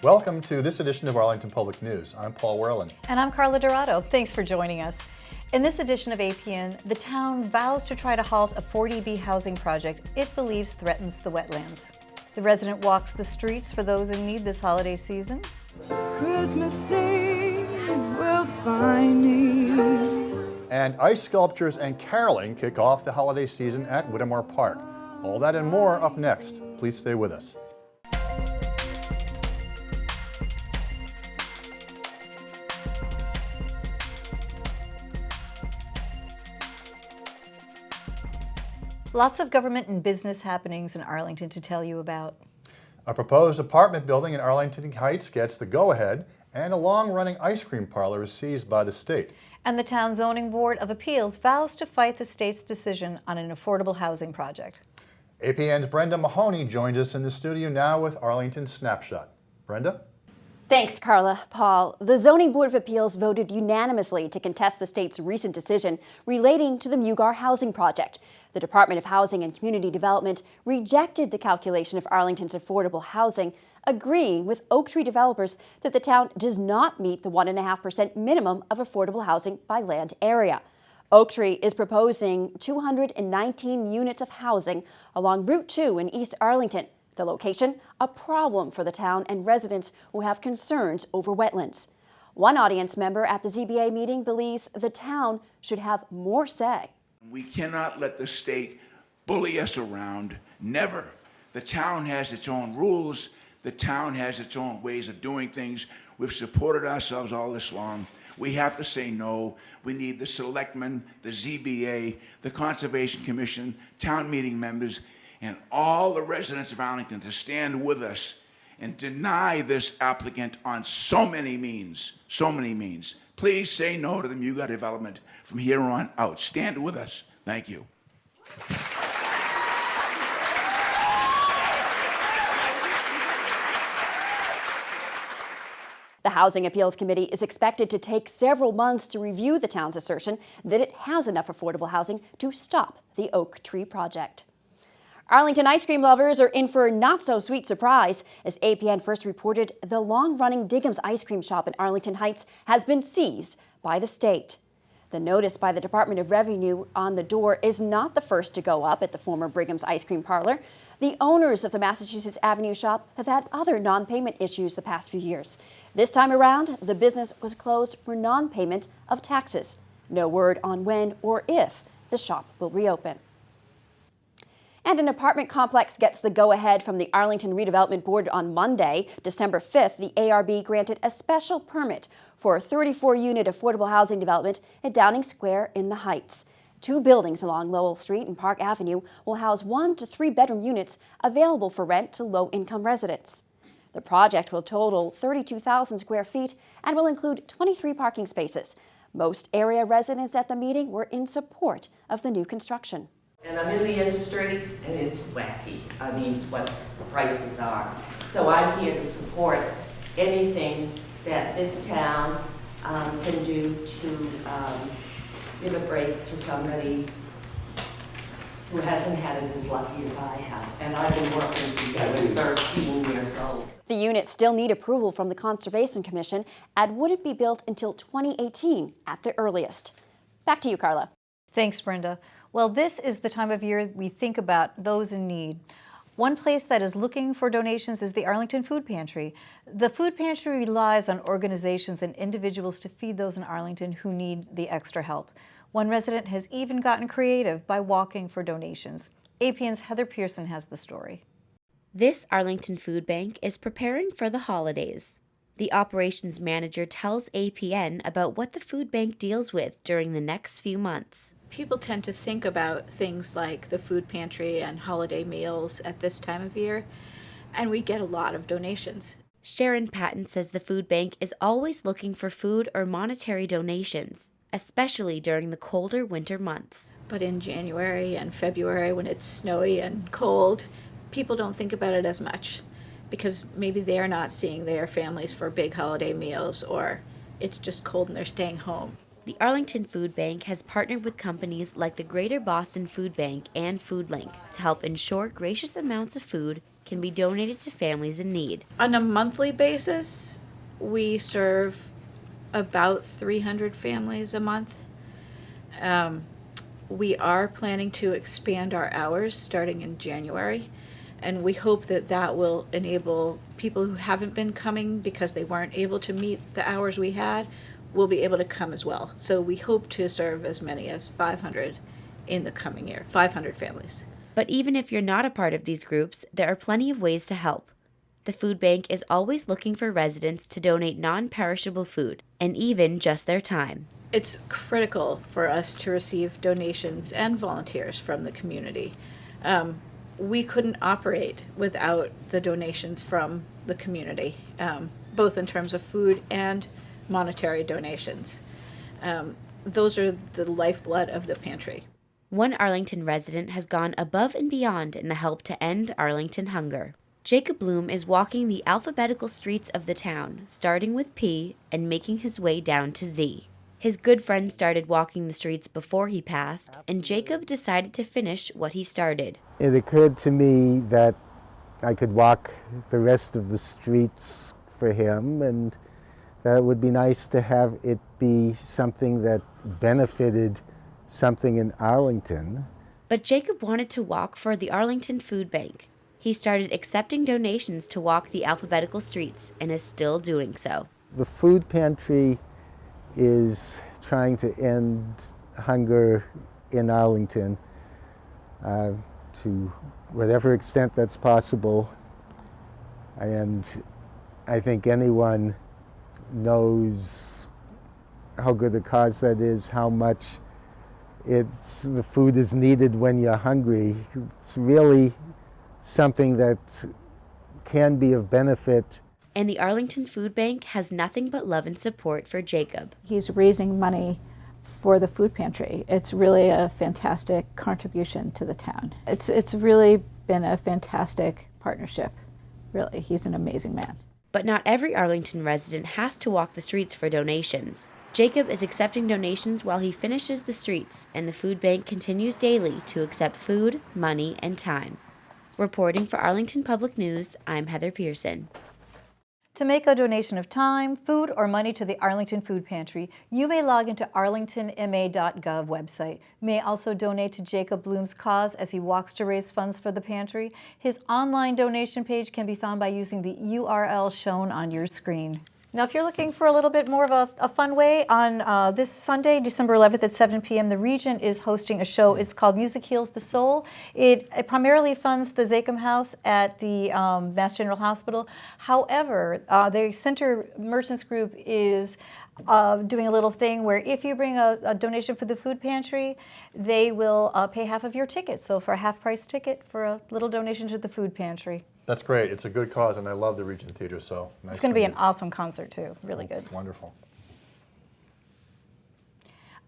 Welcome to this edition of Arlington Public News. I'm Paul Werlin. And I'm Carla Dorado. Thanks for joining us. In this edition of APN, the town vows to try to halt a 40B housing project it believes threatens the wetlands. The resident walks the streets for those in need this holiday season. Christmas Eve will find me. And ice sculptures and caroling kick off the holiday season at Whittemore Park. All that and more up next. Please stay with us. Lots of government and business happenings in Arlington to tell you about. A proposed apartment building in Arlington Heights gets the go-ahead, and a long-running ice cream parlor is seized by the state. And the town zoning board of appeals vows to fight the state's decision on an affordable housing project. APN's Brenda Mahoney joins us in the studio now with Arlington Snapshot. Brenda? Thanks, Carla. Paul, the Zoning Board of Appeals voted unanimously to contest the state's recent decision relating to the Mugar housing project. The Department of Housing and Community Development rejected the calculation of Arlington's affordable housing, agreeing with Oak Tree developers that the town does not meet the 1.5% minimum of affordable housing by land area. Oak Tree is proposing 219 units of housing along Route 2 in East Arlington. The location, a problem for the town and residents who have concerns over wetlands. One audience member at the ZBA meeting believes the town should have more say. We cannot let the state bully us around. Never. The town has its own rules. The town has its own ways of doing things. We've supported ourselves all this long. We have to say no. We need the selectmen, the ZBA, the Conservation Commission, town meeting members, and all the residents of Arlington to stand with us and deny this applicant on so many means. Please say no to the Mugar development from here on out. Stand with us. Thank you. The Housing Appeals Committee is expected to take several months to review the town's assertion that it has enough affordable housing to stop the Oak Tree project. Arlington ice cream lovers are in for a not-so-sweet surprise as APN first reported the long-running Dickhams Ice Cream shop in Arlington Heights has been seized by the state. The notice by the Department of Revenue on the door is not the first to go up at the former Brigham's Ice Cream Parlor. The owners of the Massachusetts Avenue shop have had other non-payment issues the past few years. This time around, the business was closed for non-payment of taxes. No word on when or if the shop will reopen. And an apartment complex gets the go-ahead from the Arlington Redevelopment Board on Monday, December 5th. The ARB granted a special permit for a 34-unit affordable housing development at Downing Square in the Heights. 2 buildings along Lowell Street and Park Avenue will house 1 to 3 bedroom units available for rent to low-income residents. The project will total 32,000 square feet and will include 23 parking spaces. Most area residents at the meeting were in support of the new construction. And I'm in the industry, and it's wacky. I mean, what the prices are. So I'm here to support anything that this town can do to give a break to somebody who hasn't had it as lucky as I have. And I've been working since I was 13 years old. The units still need approval from the Conservation Commission and wouldn't be built until 2018 at the earliest. Back to you, Carla. Thanks, Brenda. Well, this is the time of year we think about those in need. One place that is looking for donations is the Arlington Food Pantry. The Food Pantry relies on organizations and individuals to feed those in Arlington who need the extra help. One resident has even gotten creative by walking for donations. APN's Heather Pearson has the story. This Arlington Food Bank is preparing for the holidays. The operations manager tells APN about what the food bank deals with during the next few months. People tend to think about things like the food pantry and holiday meals at this time of year, and we get a lot of donations. Sharon Patton says the food bank is always looking for food or monetary donations, especially during the colder winter months. But in January and February, when it's snowy and cold, people don't think about it as much because maybe they're not seeing their families for big holiday meals, or it's just cold and they're staying home. The Arlington Food Bank has partnered with companies like the Greater Boston Food Bank and FoodLink to help ensure gracious amounts of food can be donated to families in need. On a monthly basis, we serve about 300 families a month. We are planning to expand our hours starting in January, and we hope that that will enable people who haven't been coming because they weren't able to meet the hours we had will be able to come as well. So we hope to serve as many as 500 in the coming year, 500 families. But even if you're not a part of these groups, there are plenty of ways to help. The food bank is always looking for residents to donate non-perishable food, and even just their time. It's critical for us to receive donations and volunteers from the community. We couldn't operate without the donations from the community, both in terms of food and monetary donations. Those are the lifeblood of the pantry. One Arlington resident has gone above and beyond in the help to end Arlington hunger. Jacob Bloom is walking the alphabetical streets of the town, starting with P and making his way down to Z. His good friend started walking the streets before he passed, and Jacob decided to finish what he started. It occurred to me that I could walk the rest of the streets for him, and that it would be nice to have it be something that benefited something in Arlington. But Jacob wanted to walk for the Arlington Food Bank. He started accepting donations to walk the alphabetical streets and is still doing so. The food pantry is trying to end hunger in Arlington to whatever extent that's possible. And I think anyone knows how good a cause that is, how much the food is needed when you're hungry. It's really something that can be of benefit. And the Arlington Food Bank has nothing but love and support for Jacob. He's raising money for the food pantry. It's really a fantastic contribution to the town. It's really been a fantastic partnership. Really, he's an amazing man. But not every Arlington resident has to walk the streets for donations. Jacob is accepting donations while he finishes the streets, and the food bank continues daily to accept food, money, and time. Reporting for Arlington Public News, I'm Heather Pearson. To make a donation of time, food, or money to the Arlington Food Pantry, you may log into arlingtonma.gov website. You may also donate to Jacob Bloom's cause as he walks to raise funds for the pantry. His online donation page can be found by using the URL shown on your screen. Now, if you're looking for a little bit more of a fun way, on this Sunday, December 11th at 7 p.m., the Region is hosting a show. It's called Music Heals the Soul. It primarily funds the Dickhams House at the Mass General Hospital. However, the Center Merchants Group is doing a little thing where if you bring a donation for the food pantry, they will pay half of your ticket. So for a half-price ticket for a little donation to the food pantry. That's great. It's a good cause, and I love the Region Theater, so nice. It's going to be an awesome concert, too. Really good. Wonderful.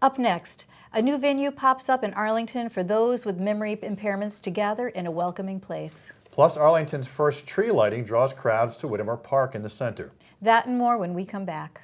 Up next, a new venue pops up in Arlington for those with memory impairments to gather in a welcoming place. Plus, Arlington's first tree lighting draws crowds to Whittemore Park in the center. That and more when we come back.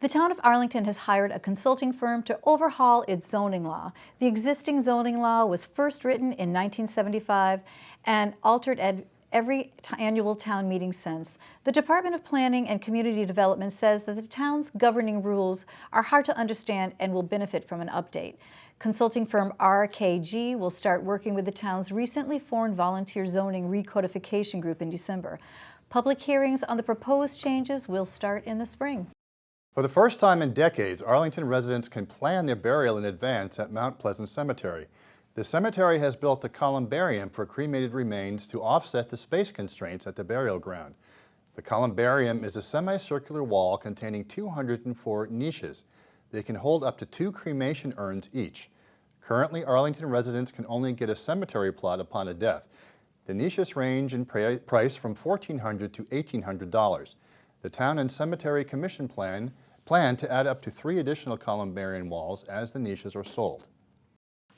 The town of Arlington has hired a consulting firm to overhaul its zoning law. The existing zoning law was first written in 1975 and altered at every annual town meeting since. The Department of Planning and Community Development says that the town's governing rules are hard to understand and will benefit from an update. Consulting firm RKG will start working with the town's recently formed volunteer zoning recodification group in December. Public hearings on the proposed changes will start in the spring. For the first time in decades, Arlington residents can plan their burial in advance at Mount Pleasant Cemetery. The cemetery has built a columbarium for cremated remains to offset the space constraints at the burial ground. The columbarium is a semicircular wall containing 204 niches. They can hold up to 2 cremation urns each. Currently, Arlington residents can only get a cemetery plot upon a death. The niches range in price from $1,400 to $1,800. The Town and Cemetery Commission plan to add up to 3 additional columbarium walls as the niches are sold.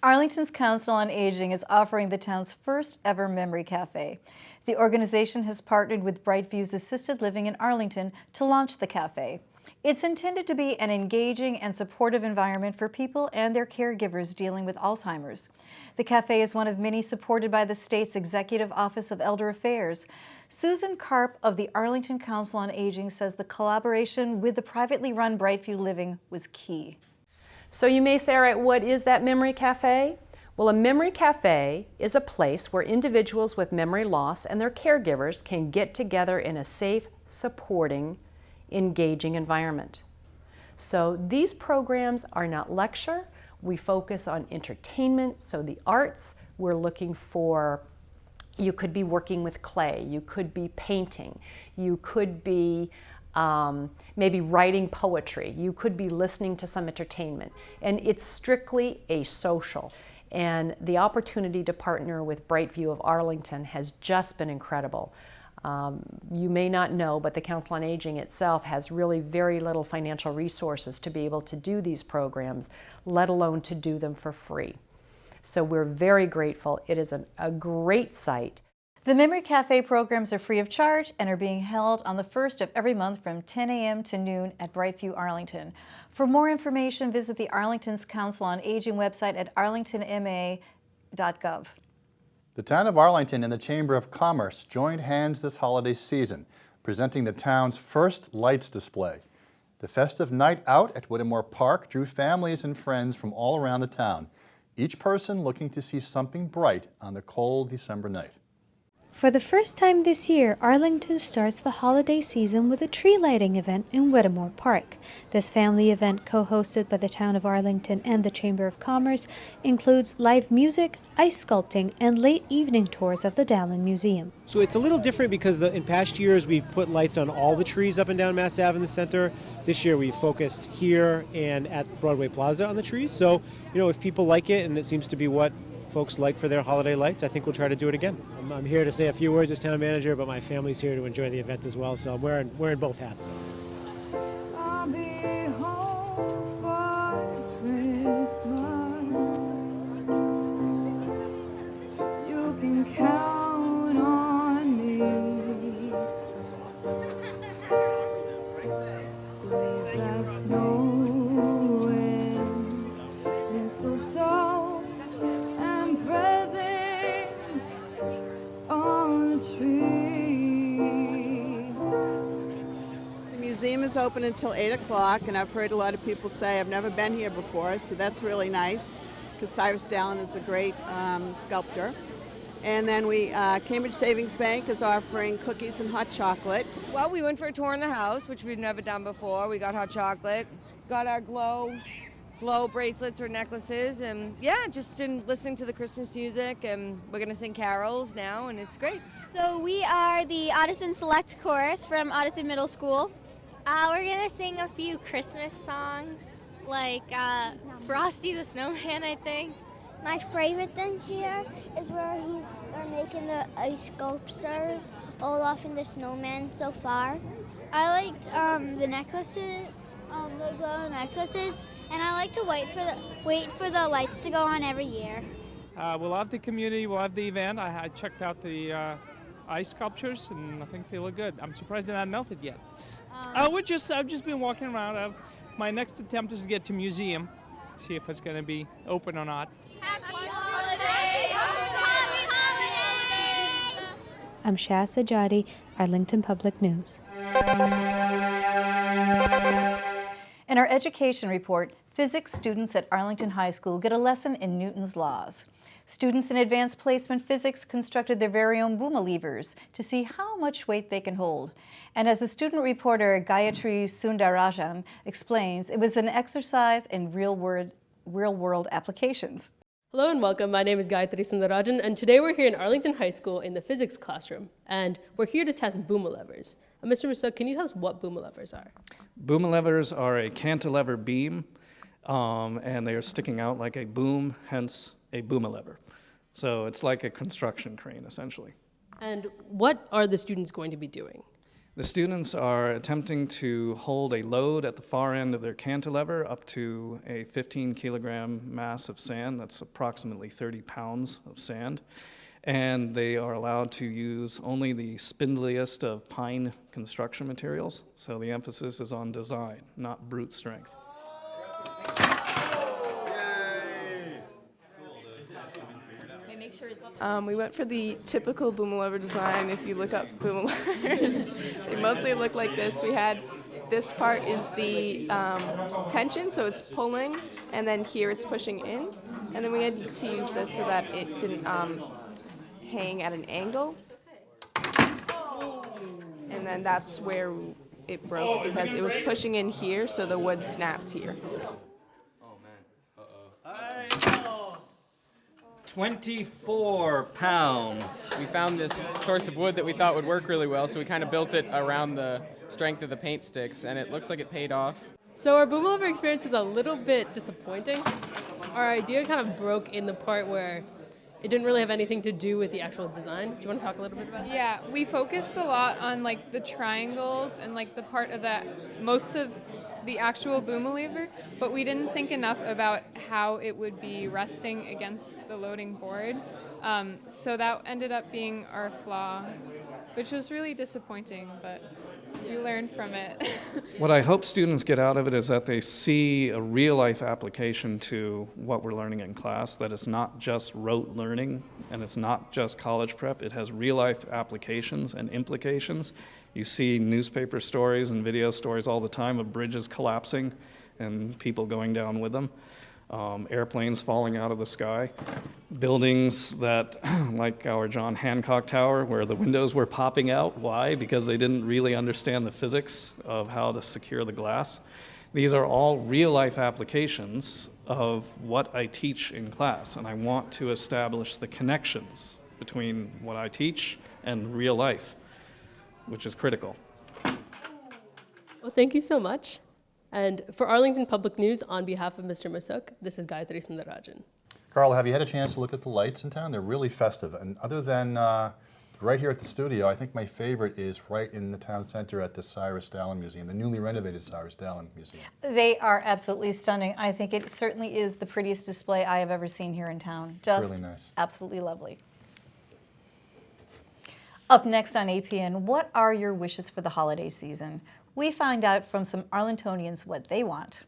Arlington's Council on Aging is offering the town's first ever memory cafe. The organization has partnered with Bright Views Assisted Living in Arlington to launch the cafe. It's intended to be an engaging and supportive environment for people and their caregivers dealing with Alzheimer's. The cafe is one of many supported by the state's Executive Office of Elder Affairs. Susan Karp of the Arlington Council on Aging says the collaboration with the privately run Brightview Living was key. So you may say, all right, what is that memory cafe? Well, a memory cafe is a place where individuals with memory loss and their caregivers can get together in a safe, supporting, engaging environment. So these programs are not lecture. We focus on entertainment, so the arts. We're looking for, you could be working with clay, you could be painting, you could be maybe writing poetry, you could be listening to some entertainment. And it's strictly a social. And the opportunity to partner with Brightview of Arlington has just been incredible. You may not know, but the Council on Aging itself has really very little financial resources to be able to do these programs, let alone to do them for free. So we're very grateful. It is a great site. The Memory Cafe programs are free of charge and are being held on the first of every month from 10 a.m. to noon at Brightview Arlington. For more information, visit the Arlington's Council on Aging website at arlingtonma.gov. The town of Arlington and the Chamber of Commerce joined hands this holiday season, presenting the town's first lights display. The festive night out at Whittemore Park drew families and friends from all around the town, each person looking to see something bright on the cold December night. For the first time this year, Arlington starts the holiday season with a tree lighting event in Whittemore Park. This family event, co-hosted by the Town of Arlington and the Chamber of Commerce, includes live music, ice sculpting, and late evening tours of the Dallin Museum. So it's a little different because in past years we've put lights on all the trees up and down Mass Ave in the center. This year we've focused here and at Broadway Plaza on the trees. So, if people like it, and it seems to be what folks like for their holiday lights, I think we'll try to do it again. I'm here to say a few words as town manager, but my family's here to enjoy the event as well, so I'm wearing both hats. I'll be home for Christmas. You can count on me. Please have snow and mistletoe and presents on the tree. The museum is open until 8 o'clock, and I've heard a lot of people say I've never been here before, so that's really nice because Cyrus Dallin is a great sculptor. And then Cambridge Savings Bank is offering cookies and hot chocolate. Well, we went for a tour in the house, which we've never done before. We got hot chocolate, got our glow bracelets or necklaces, and yeah, just listening to the Christmas music, and we're gonna sing carols now, and it's great. So we are the Audison Select Chorus from Audison Middle School. We're gonna sing a few Christmas songs, like Frosty the Snowman, I think. My favorite thing here is where they're making the ice sculptures, Olaf and the snowman so far. I liked the necklaces, the glow necklaces, and I like to wait for the lights to go on every year. We'll have the community, we'll have the event. I checked out the ice sculptures, and I think they look good. I'm surprised they're not melted yet. I've just been walking around. My next attempt is to get to museum, see if it's going to be open or not. Happy holidays! Happy holidays! I'm Shaz Sajadi, Arlington Public News. In our education report, physics students at Arlington High School get a lesson in Newton's laws. Students in advanced placement physics constructed their very own Booma levers to see how much weight they can hold. And as the student reporter Gayatri Sundarajan explains, it was an exercise in real-world applications. Hello and welcome. My name is Gayatri Sundarajan, and today we're here in Arlington High School in the physics classroom, and we're here to test Booma levers. Mr. Musso, can you tell us what Booma levers are? Booma levers are a cantilever beam, and they are sticking out like a boom, hence a Booma lever. So it's like a construction crane, essentially. And what are the students going to be doing? The students are attempting to hold a load at the far end of their cantilever up to a 15 kilogram mass of sand. That's approximately 30 pounds of sand. and they are allowed to use only the spindliest of pine construction materials. So the emphasis is on design, not brute strength. We went for the typical boom lever design. If you look up boom levers, they mostly look like this. We had this part is the tension, so it's pulling, and then here it's pushing in. And then we had to use this so that it didn't hang at an angle. And then that's where it broke, because it was pushing in here, so the wood snapped here. 24 pounds. We found this source of wood that we thought would work really well, so we kind of built it around the strength of the paint sticks, and it looks like it paid off. So our boom lever experience was a little bit disappointing. Our idea kind of broke in the part where it didn't really have anything to do with the actual design. Do you want to talk a little bit about that? Yeah, we focused a lot on like the triangles and like the part of that, most of the actual boom lever, but we didn't think enough about how it would be resting against the loading board. So that ended up being our flaw, which was really disappointing, but we learned from it. What I hope students get out of it is that they see a real-life application to what we're learning in class, that it's not just rote learning and it's not just college prep. It has real-life applications and implications. You see newspaper stories and video stories all the time of bridges collapsing and people going down with them, airplanes falling out of the sky, buildings that, like our John Hancock Tower, where the windows were popping out. Why? Because they didn't really understand the physics of how to secure the glass. These are all real-life applications of what I teach in class, and I want to establish the connections between what I teach and real life, which is critical. Well, thank you so much. And for Arlington Public News, on behalf of Mr. Masuk, this is Gayatri Sundarajan. Carl, have you had a chance to look at the lights in town? They're really festive. And other than right here at the studio, I think my favorite is right in the town center at the Cyrus Dallin Museum, the newly renovated Cyrus Dallin Museum. They are absolutely stunning. I think it certainly is the prettiest display I have ever seen here in town. Just really nice. Absolutely lovely. Up next on APN, what are your wishes for the holiday season? We find out from some Arlingtonians what they want.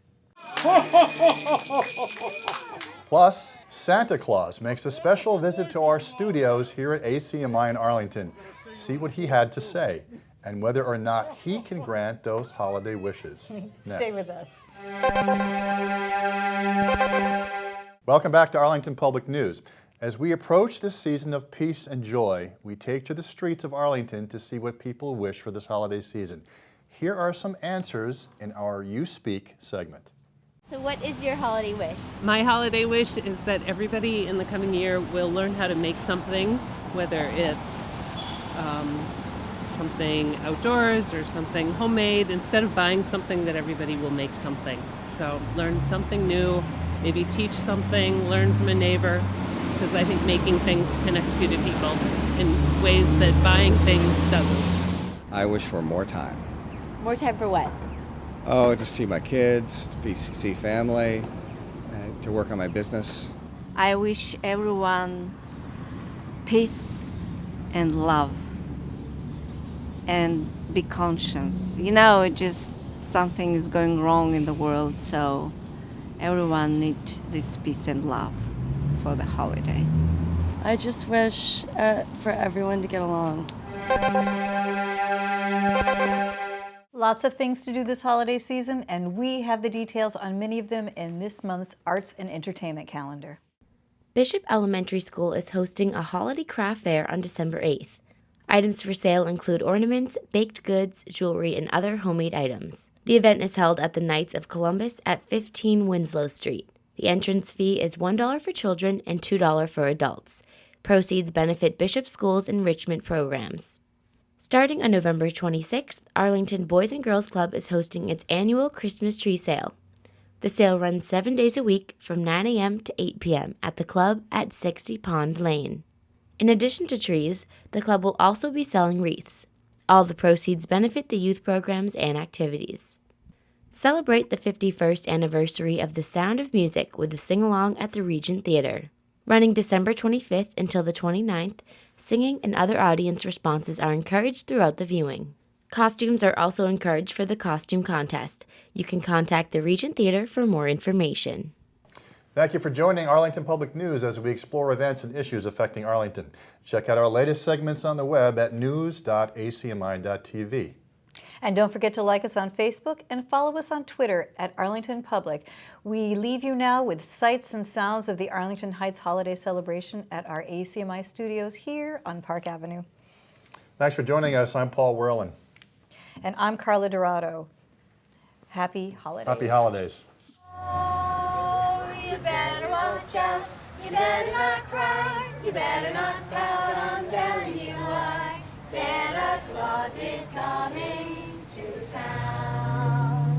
Plus, Santa Claus makes a special visit to our studios here at ACMi in Arlington. See what he had to say and whether or not he can grant those holiday wishes. Stay with us. Welcome back to Arlington Public News. As we approach this season of peace and joy, we take to the streets of Arlington to see what people wish for this holiday season. Here are some answers in our You Speak segment. So what is your holiday wish? My holiday wish is that everybody in the coming year will learn how to make something, whether it's something outdoors or something homemade, instead of buying something that everybody will make something. So learn something new, maybe teach something, learn from a neighbor, because I think making things connects you to people in ways that buying things doesn't. I wish for more time. More time for what? Oh, to see my kids, to see family, to work on my business. I wish everyone peace and love and be conscious. You know, it just something is going wrong in the world, so everyone needs this peace and love for the holiday. I just wish for everyone to get along. Lots of things to do this holiday season, and we have the details on many of them in this month's Arts and Entertainment calendar. Bishop Elementary School is hosting a holiday craft fair on December 8th. Items for sale include ornaments, baked goods, jewelry, and other homemade items. The event is held at the Knights of Columbus at 15 Winslow Street. The entrance fee is $1 for children and $2 for adults. Proceeds benefit Bishop School's enrichment programs. Starting on November 26th, Arlington Boys and Girls Club is hosting its annual Christmas tree sale. The sale runs 7 days a week from 9 a.m. to 8 p.m. at the club at 60 Pond Lane. In addition to trees, the club will also be selling wreaths. All the proceeds benefit the youth programs and activities. Celebrate the 51st anniversary of The Sound of Music with a sing-along at the Regent Theater. Running December 25th until the 29th, singing and other audience responses are encouraged throughout the viewing. Costumes are also encouraged for the costume contest. You can contact the Regent Theater for more information. Thank you for joining Arlington Public News as we explore events and issues affecting Arlington. Check out our latest segments on the web at news.acmi.tv. And don't forget to like us on Facebook and follow us on Twitter at Arlington Public. We leave you now with sights and sounds of the Arlington Heights holiday celebration at our ACMi studios here on Park Avenue. Thanks for joining us. I'm Paul Werlin. And I'm Carla Dorado. Happy holidays. Happy holidays. Oh, you better watch out. You better not cry. You better not pout. I'm telling you why. Santa Claus is coming to town.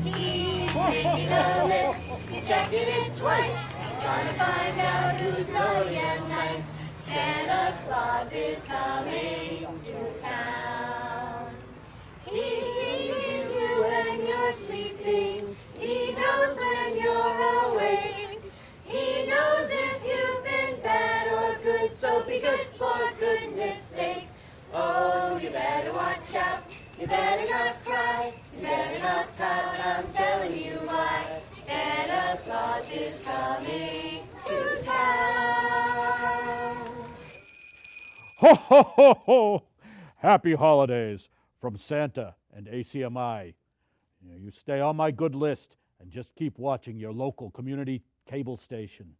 He's making a list. He's checking it twice. He's trying to find out who's naughty and nice. Santa Claus is coming to town. He sees you when you're sleeping. He knows when you're awake. He knows if you've been bad or good, so be good for goodness sake. Oh, you better watch out. You better not cry. You better not pout. I'm telling you why. Santa Claus is coming to town. Ho, ho, ho, ho! Happy holidays from Santa and ACMi. You stay on my good list and just keep watching your local community cable station.